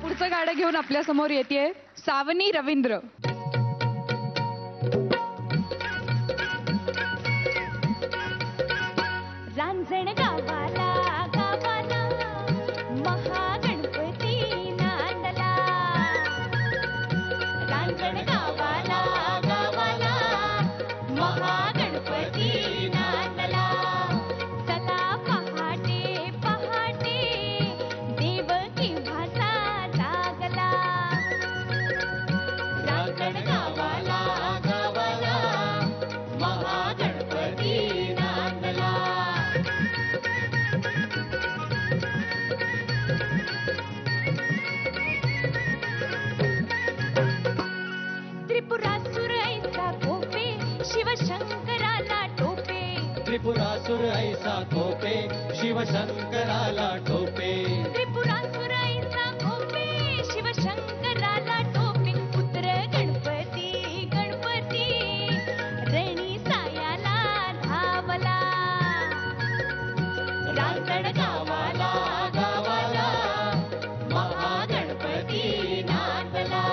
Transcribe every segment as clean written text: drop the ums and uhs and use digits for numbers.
पुढचं गाणं घेऊन आपल्या समोर येते सावनी रवींद्र. रांजण गावाला गावाला महागणपती नांदला. रांजण गावाला गावाला महागणपती नांदला. चला पहाटे पहाटे देव केव्हाचा जागला. रांजण गावाला गावाला महागणपती नांदला. त्रिपुरासुर ऐसा कोपे शिवशंकराला टोपे. त्रिपुरासुर ऐसा कोपे शिवशंकराला टोपे. त्रिपुरासुर ऐसा कोपे शिवशंकराला टोपे. पुत्र गणपती गणपती रेणी सायाला धावला. रांजण गावाला गावाला महागणपती नांदला.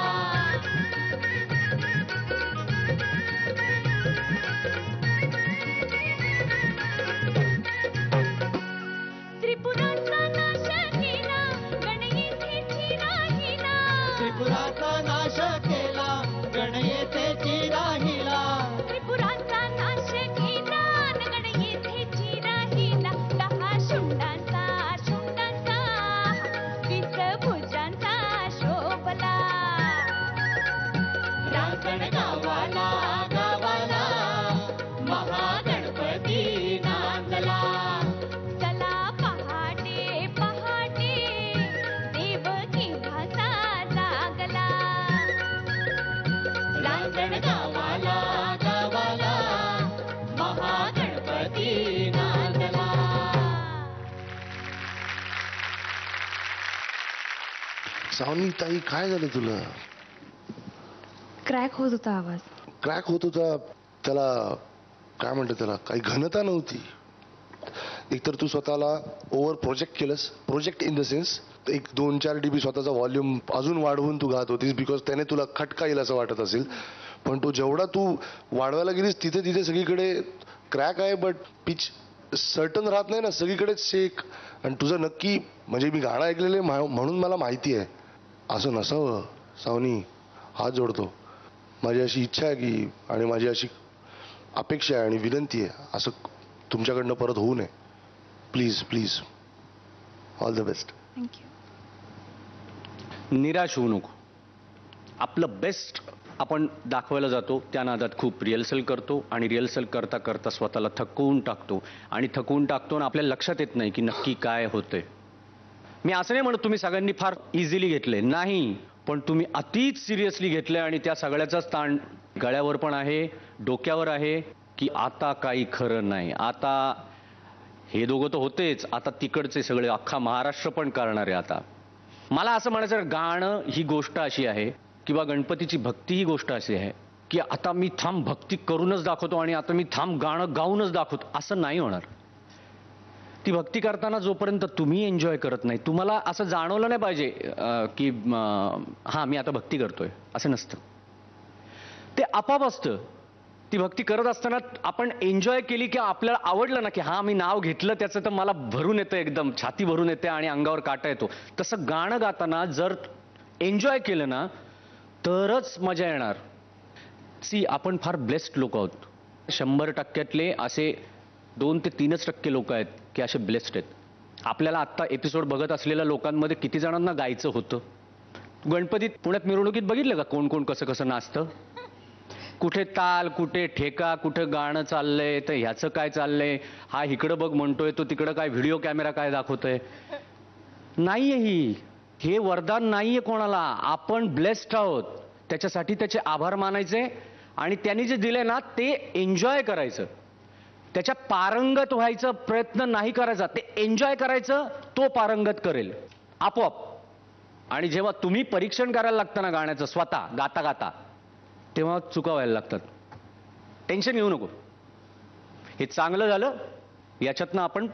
त्रिपुराचा नाश केला गण येथेची राहिला. त्रिपुराचा नाश केला गण येथेची राहिला. त्रिपुराचा नाश केला गण येथेची राहिला. 10 शुंडांचा शुंडांचा 20 भुजांचा शोभला. रांजण गावाला गावाला महागणपती नांदला. चला पहाटे पहाटे देव केव्हाचा जागला. रांजण गावाला गावाला महागणपती नांदला. सावनी ताई, काय झालं तुला? क्रॅक होत होता आवाज. क्रॅक होत होता. त्याला काय म्हणतात, त्याला काही घनता नव्हती. एकतर तू स्वतःला ओव्हर प्रोजेक्ट केलंस. प्रोजेक्ट इन द सेन्स एक 2-4 dB स्वतःचा व्हॉल्यूम अजून वाढवून तू गात होतीस, बिकॉज त्याने तुला खटका येईल असं वाटत असेल. पण तो जेवढा तू वाढवायला गेलीस तिथे तिथे सगळीकडे क्रॅक आहे, बट पिच सर्टन राहत नाही ना, सगळीकडेच शेक. आणि तुझं नक्की म्हणजे मी गाणं ऐकलेलं आहे म्हणून मला माहिती आहे. असं नसावं सावनी, हात जोडतो. माझी अशी इच्छा आहे की, आणि माझी अशी अपेक्षा आहे आणि विनंती आहे, असं तुमच्याकडनं परत होऊ नये. Please please, all the best. Thank you. निराश होऊ नको. आपलं बेस्ट आपण दाखवायला जातो, त्या नादात खूप रिहर्सल करतो आणि रिहर्सल करता करता स्वतःला थकवून टाकतो आणि आपल्या लक्षात येत नाही की नक्की काय होतंय. मी असं नाही म्हणत तुम्ही सगळ्यांनी फार इझिली घेतलंय, नाही, पण तुम्ही अतिच सिरियसली घेतलंय आणि त्या सगळ्याचाच ताण गळ्यावर पण आहे, डोक्यावर आहे की आता काही खरं नाही. आता हे दोघं तर होतेच, आता तिकडचे सगळे अख्खा महाराष्ट्र पण करणार आहे. आता मला असं म्हणायचं, गाणं ही गोष्ट अशी आहे किंवा गणपतीची भक्ती ही गोष्ट अशी आहे की आता मी थांब भक्ती करूनच दाखवतो आणि आता मी थांब गाणं गाऊनच दाखवतो, असं नाही होणार. ती भक्ती करताना जोपर्यंत तुम्ही एन्जॉय करत नाही, तुम्हाला असं जाणवलं नाही पाहिजे की हां मी आता भक्ती करतोय, असं नसतं. ते आपाप असतं. ती भक्ती करत असताना आपण एन्जॉय केली की आपल्याला आवडलं ना की हां मी नाव घेतलं त्याचं तर मला भरून येतं, एकदम छाती भरून येते आणि अंगावर काटा येतो. तसं गाणं गाताना जर एन्जॉय केलं ना तरच मजा येणार. सी, आपण फार ब्लेस्ड लोक आहोत. 100% असे 2 ते 3% लोक आहेत की असे ब्लेस्ड आहेत. आपल्याला आत्ता एपिसोड बघत असलेल्या लोकांमध्ये किती जणांना गायचं होतं? गणपतीत पुण्यात मिरवणुकीत बघितलं का कोण कोण कसं कसं नाचतं? कुठे ताल, कुठे ठेका, कुठे गाणं चाललंय, तर ह्याचं काय चाललंय, हा इकडं बघ म्हणतोय, तो तिकडं काय व्हिडिओ कॅमेरा काय दाखवतोय. नाहीये हे वरदान नाहीये कोणाला. आपण ब्लेस्ड आहोत, त्याच्यासाठी त्याचे आभार मानायचे आणि त्यांनी जे दिले ना ते एन्जॉय करायचं. त्याच्या पारंगत व्हायचा प्रयत्न नाही करायचा, ते एन्जॉय करायचं, तो पारंगत करेल आपोआप. आणि जेव्हा तुम्ही परीक्षण करायला लागतं ना गाण्याचं स्वतः गाता गाता, तेव्हा चुका व्हायला लागतात. टेन्शन घेऊ नको, हे चांगलं झालं, याच्यातनं आपण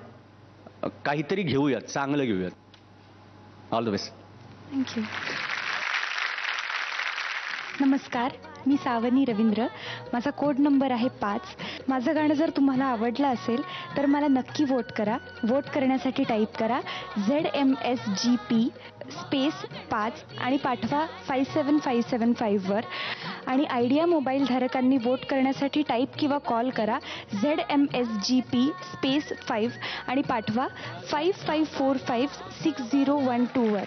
काहीतरी घेऊयात, चांगलं घेऊयात. All the best. थँक्यू. नमस्कार, मी सावनी रवींद्र. माझा कोड नंबर आहे 5. माझं गाणं जर तुम्हाला आवडलं असेल तर मला नक्की वोट करा. वोट करण्यासाठी टाईप करा ZMSGP स्पेस 5 आणि पाठवा 57575 वर. आणि आयडिया मोबाईल धारकांनी वोट करण्यासाठी टाईप किंवा कॉल करा ZMSGP स्पेस 5 आणि पाठवा 55456012 वर.